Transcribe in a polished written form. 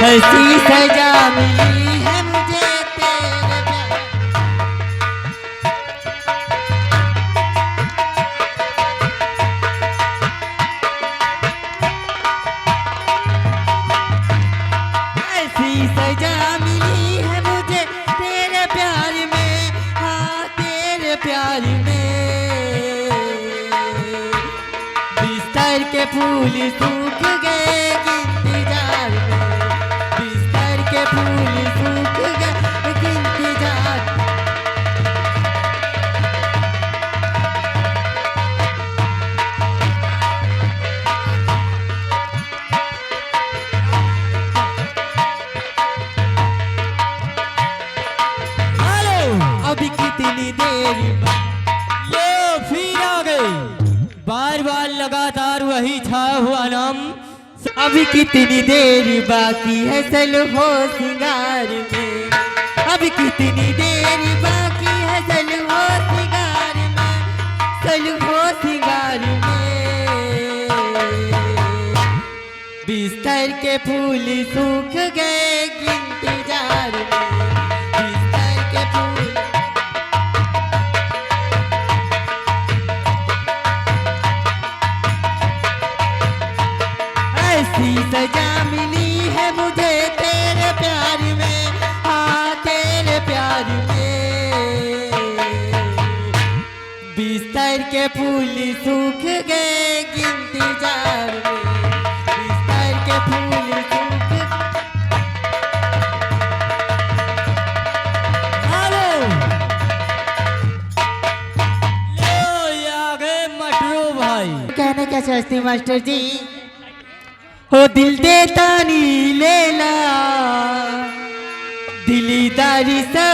हंसी सजा मिली है मुझे तेरे प्यार। ऐसी सजा मिली है मुझे तेरे प्यार में, हाँ तेरे प्यार में। बिस्तर के फूल सूख गए इंतजार में, बिस्तर के फूल सूख गए इंतजार। हेलो अभी कितनी देर ये फिर आ गए, बार बार लगातार वही छाया हुआ नाम। अभी कितनी देर बाकी है चलो हो सिंगार में, अभी कितनी देर बाकी है चलो हो सिंगार में, चलो हो सिंगार में। बिस्तर के फूल सूख गए इंतजार में, बिस्तर के फूल। ऐसी सजा मिली है मुझे तेरे प्यार में, हाँ तेरे प्यार में। बिस्तर के फूल सूख गए इंतजार में, बिस्तर के फूल सूख। हेलो लो ये आ गए मटरू भाई। कहने क्या चाहते मास्टर जी? हो दिल देता नी लेला दिलीदारी सा